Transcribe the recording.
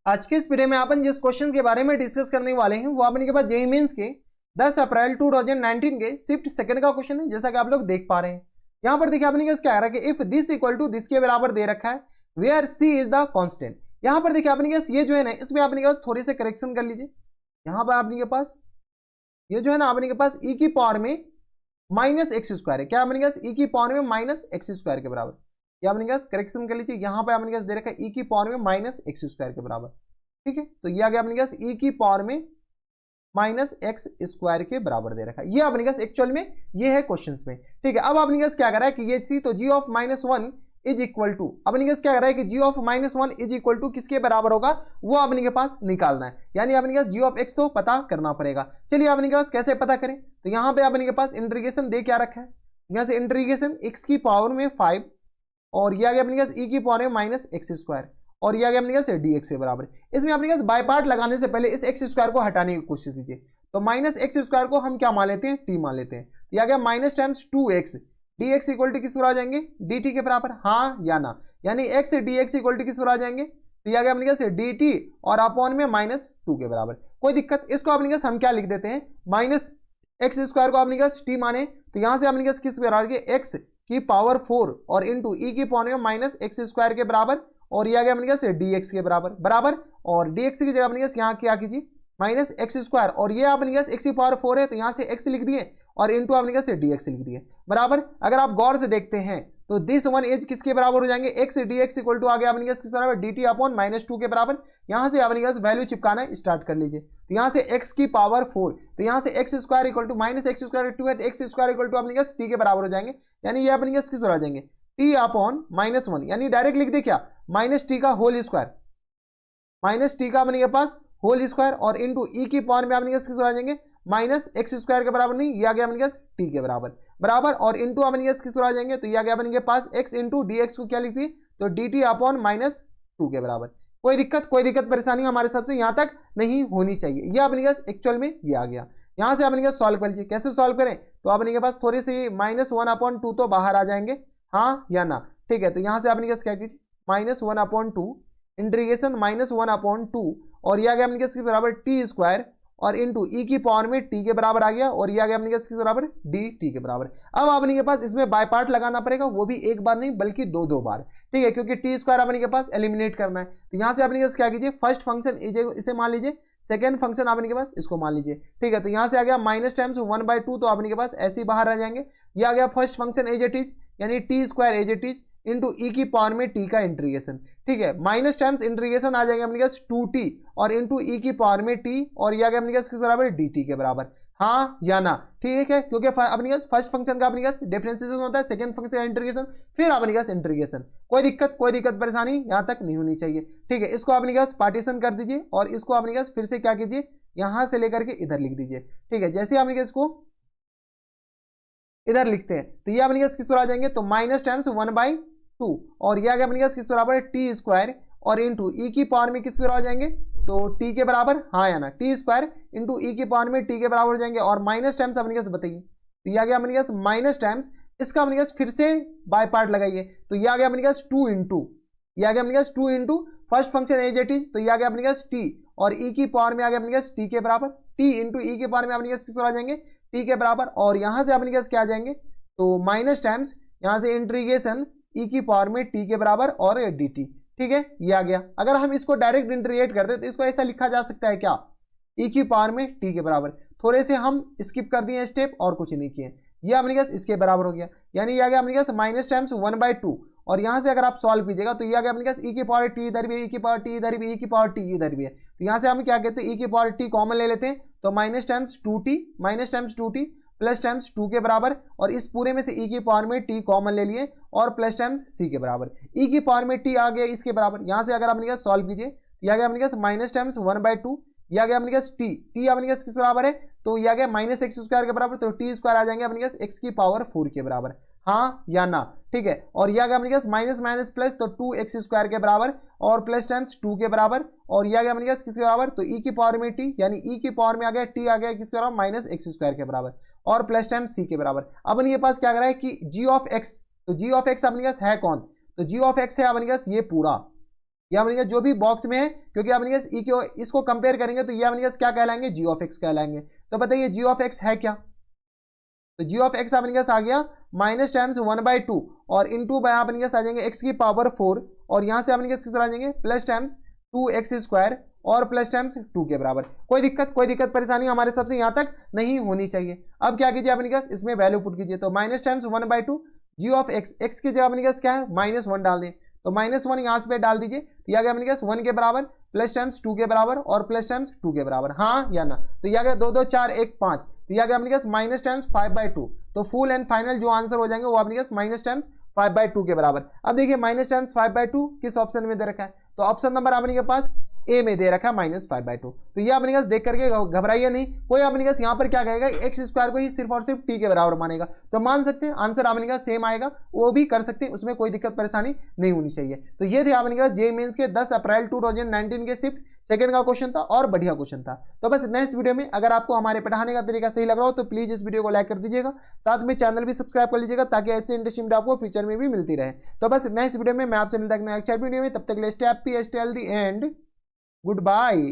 आज के इस वीडियो में अपन जिस क्वेश्चन के बारे में डिस्कस करने वाले हैं वो अपने के पास जेईई मेंस के 10 अप्रैल 2019 के शिफ्ट सेकंड का क्वेश्चन है, जैसा कि आप लोग देख पा रहे हैं। यहाँ पर देखिए अपने क्या आ रहा है कि if this equal to this के बराबर दे रखा है where c is the constant. यहाँ पर देखिए अपने ये जो है ना, इसमें अपने के पास थोड़ी से करेक्शन कर लीजिए। यहाँ पर अपने के पास ये जो है ना अपने के पास ई की पावर में माइनस एक्स स्क्वायर है। क्या अपने के पास ई की पावर में माइनस एक्स स्क्वायर के बराबर, या अपने पास करेक्शन कर लीजिए। यहाँ पे अपने पास दे रखा है ई की पावर में माइनस एक्स स्क्वायर के बराबर, ठीक है। तो ये आ गया अपने पास ई की पावर में माइनस एक्स स्क्वायर के बराबर दे रखा है। ये अपने पास एक्चुअल में ये है क्वेश्चंस में, ठीक है। अब अपने पास क्या कर रहा है कि ये सी तो G of minus one is equal to, अपने पास क्या कर रहा है कि G of minus one is equal to किसके बराबर होगा वो अपने के पास निकालना है, यानी अपने पास जी ऑफ एक्स तो पता करना पड़ेगा। चलिए अपने के पास कैसे पता करें, तो यहाँ पे अपने के पास इंटीग्रेशन दे क्या रखा है, यहाँ से इंटीग्रेशन एक्स की पावर में 5 और ये आ गया अपने पास ई की पावर में माइनस एक्स स्क्वायर और ये आ गया अपने पास डी एक्स के बराबर। इसमें अपने पास बाय पार्ट लगाने से पहले इस एक्स स्क्वायर को हटाने की कोशिश कीजिए। तो माइनस एक्स स्क्वायर को हम क्या मान लेते हैं, टी मान लेते हैं। तो ये आ गया minus times 2x d x equal to किस पर आ जाएंगे, डी टी के बराबर, हाँ या ना, यानी x D x equal to किस पर आ जाएंगे, तो ये आ गया अपने पास डी टी और अपॉन में माइनस 2 के बराबर। कोई दिक्कत, इसको अपने पास हम क्या लिख देते हैं, माइनस एक्स स्क्वायर को अपने पास टी माने, तो यहाँ से अपने पास किस बराबर के एक्स की पावर 4 और इंटू ई की पावर में माइनस एक्स स्क्वायर के बराबर और ये आ गया अपने पास डी एक्स के बराबर बराबर, और डी एक्स की जगह अपने पास यहाँ क्या कीजिए माइनस एक्स स्क्वायर और ये अपने पास एक्स की पावर 4 है तो यहाँ से एक्स लिख दिए और इंटू अपने पास डी एक्स लिख दिए बराबर। अगर आप गौर से देखते हैं तो दिस वन एज किसके बराबर हो जाएंगे, X D x equal to आ गया अपने पास किस बराबर, डी टी अपॉन माइनस 2 के बराबर। यहाँ से अपने पास वैल्यू चिपकाना स्टार्ट कर लीजिए। तो यहाँ से एक्स की पावर 4 तो यहाँ से x square equal to minus x square 2 है, एक्स स्क्वायर इक्वल टू अपने पास टी के बराबर हो जाएंगे, यानी ये अपने पास किस पर आ जाएंगे टी अपॉन माइनस 1, यानी डायरेक्ट लिख दे क्या माइनस टी का होल स्क्वायर, माइनस टी का अपने के पास होल स्क्वायर और इंटू ई की पावर में अपने पास किस पर आ जाएंगे माइनस एक्स स्क्वायर के बराबर, नहीं ये आ गया अपने पास टी के बराबर बराबर और इंटू अपने पास किस पर आ जाएंगे, तो ये आ गया अपने के पास एक्स इंटू डी एक्स को क्या लिख दी तो डी टी अपॉन माइनस 2 के बराबर। कोई दिक्कत परेशानी हमारे सबसे यहाँ तक नहीं होनी चाहिए। ये अपने पास एक्चुअल में ये आ गया। यहाँ से अपने पास सॉल्व कर लीजिए। कैसे सॉल्व करें, तो अपने के पास थोड़ी सी माइनस 1/2 तो बाहर आ जाएंगे, हाँ या ना, ठीक है। तो यहाँ से अपने पास क्या कीजिए माइनस 1/2 इंटीग्रेशन माइनस 1/2 और ये आ गया अपने पास किस बराबर टी स्क्वायर और इंटू ई की पावर में टी के बराबर आ गया और ये आ गया अपने पास किस बराबर डी टी के बराबर। अब अपने के पास इसमें बाय पार्ट लगाना पड़ेगा, वो भी एक बार नहीं बल्कि दो बार, ठीक है, क्योंकि टी स्क्वायर अपने के पास एलिमिनेट करना है। तो यहाँ से अपने के पास क्या कीजिए फर्स्ट फंक्शन इसे मान लीजिए, सेकंड फंक्शन अपने के पास इसको मान लीजिए, ठीक है। तो यहाँ से आ गया माइनस टाइम्स 1/2 तो अपने के पास ऐसे ही बाहर आ जाएंगे। ये आ गया first function as it is यानी T square as it is into E की पावर में टी का इंटीग्रेशन, ठीक है, माइनस टाइम्स इंटीग्रेशन आ जाएंगे अपने पास 2t और इंटू ई की पावर में t और ये आ गया अपने पास किस बराबर dt के बराबर, हाँ या ना, ठीक है, क्योंकि अपने पास फर्स्ट फंक्शन का अपने पास डिफरेंशिएशन होता है, सेकंड फंक्शन का इंटीग्रेशन, फिर अपने पास इंटीग्रेशन। कोई दिक्कत परेशानी यहाँ तक नहीं होनी चाहिए, ठीक है। इसको अपने पास पार्टीशन कर दीजिए और इसको अपने पास फिर से क्या कीजिए यहाँ से लेकर के इधर लिख दीजिए, ठीक है। जैसे अपने पास इसको इधर लिखते हैं तो ये अपने पास किस पर आ जाएंगे, तो माइनस टाइम्स 1/2 और ये आ गया अपने पास किस बराबर टी स्क्वायर और इंटू ई की पावर में किस पर आ जाएंगे, तो टी के बराबर, हाँ या ना, टी स्क्वायर इंटू ई की पावर में टी के बराबर हो जाएंगे और माइनस टाइम्स अपने पास बताइए, तो ये आ गया अपने पास माइनस टाइम्स, इसका अपने पास फिर से बाय पार्ट लगाइए, तो ये आ गया अपने पास 2 इंटू, ये आ गया अपने पास 2 into first function as it is, तो ये आ गया अपने पास टी और ई की पावर में आ गया अपने पास टी के बराबर, टी इंटू ई के पावर में अपने पास किस पर आ जाएंगे टी के बराबर और यहाँ से अपने पास क्या आ जाएंगे, तो माइनस टाइम्स यहाँ से इंटीग्रेशन ई की पावर में टी के बराबर और डी टी, ठीक है, ये आ गया। अगर हम इसको डायरेक्ट इंटीग्रेट करते तो इसको ऐसा लिखा जा सकता है क्या, ई की पावर में टी के बराबर, थोड़े से हम स्किप कर दिए स्टेप और कुछ नहीं किए, ये अपने पास इसके बराबर हो गया, यानी ये आ गया अपने पास माइनस टाइम्स 1/2 और यहाँ से अगर आप सॉल्व कीजिएगा तो ये आ गया अपने पास ई की पावर टी इधर भी है, ई की पावर टी इधर भी, ई की पावर टी इधर भी है। तो यहाँ से हम क्या कहते हैं ई की पावर टी कॉमन ले लेते हैं, तो minus times 2t plus times 2 के बराबर और इस पूरे में से ई की पावर में टी कॉमन ले लिए और प्लस टाइम्स सी के बराबर, ई की पावर में टी आ गया इसके बराबर। यहाँ से अगर अपने पास सॉल्व कीजिए तो यह आ गया अपने पास माइनस टाइम्स 1/2, यह आ गया अपने पास टी अपने पास किस बराबर है, तो यह आ गया माइनस एक्स स्क्वायर के बराबर, तो टी स्क्वायर आ जाएंगे अपने पास एक्स की पावर 4 के बराबर, हाँ या ना, ठीक है। और यह आ गया अपने पास माइनस माइनस प्लस तो 2x स्क्वायर के बराबर और प्लस टाइम्स 2 के बराबर और यह आ गया अपने पास किसके बराबर, तो ई की पावर में टी यानी ई की पावर में आ गया टी आ गया किसके बराबर माइनस एक्स स्क्वायर के बराबर और प्लस टाइम्स सी के बराबर। अब अपने पास क्या कर रहा है कि जी ऑफ एक्स, तो जी ऑफ एक्स अपने पास है कौन, तो जी ऑफ एक्स है अपने पास ये पूरा, ये अपने जो भी बॉक्स में है, क्योंकि अपने ई के इसको कंपेयर करेंगे तो ये अपने क्या कहलाएंगे, जी ऑफ एक्स कहलाएंगे। तो बताइए जी ऑफ एक्स है क्या, तो जी ऑफ एक्स अपने आ गया माइनस टाइम्स 1/2 और इनटू बाय अपने आ जाएंगे एक्स की पावर 4 और यहाँ से अपने आ जाएंगे प्लस टाइम्स 2x² और प्लस टाइम्स 2 के बराबर। कोई दिक्कत परेशानी हमारे सबसे यहाँ तक नहीं होनी चाहिए। अब क्या कीजिए अपने इसमें वैल्यू पुट कीजिए, तो minus times 1/2 g of x की जगह अपने क्या है -1 डाल दें, तो -1 यहाँ पे डाल दीजिए, तो यह आ गया अपने 1 के बराबर प्लस टाइम्स 2 के बराबर और प्लस टाइम्स 2 के बराबर, हाँ या ना। तो यह आ गया 2 2 4 1 5, तो यह आ गया अपने माइनस टाइम्स 5/2। तो फुल एंड फाइनल जो आंसर हो जाएंगे वो अपने माइनस टाइम्स 5/2 के बराबर। अब देखिए माइनस टाइम्स 5/2 किस ऑप्शन में दे रखा है, तो ऑप्शन नंबर अपने के पास ए में दे रखा है -5/2। तो ये अपने देख करके घबराइए नहीं, कोई अपने यहाँ पर क्या कहेगा x² को ही सिर्फ और सिर्फ t के बराबर मानेगा, तो मान सकते हैं आंसर अपने सेम आएगा, वो भी कर सकते हैं, उसमें कोई दिक्कत परेशानी नहीं होनी चाहिए। तो ये थे अपने जे मेंस के 10 अप्रैल 2019 के शिफ्ट सेकंड का क्वेश्चन था और बढ़िया क्वेश्चन था। तो बस नेक्स्ट वीडियो में अगर आपको हमारे पढ़ाने का तरीका सही लग रहा हो तो प्लीज इस वीडियो को लाइक कर दीजिएगा, साथ में चैनल भी सब्सक्राइब कर लीजिएगा ताकि ऐसे इंटरेस्टिंग वीडियो आपको फ्यूचर में भी मिलती रहे। तो बस नेक्स्ट वीडियो में मैं आपसे मिलता हूं नेक्स्ट वीडियो में, तब तक के लिए stay happy, stay healthy and goodbye।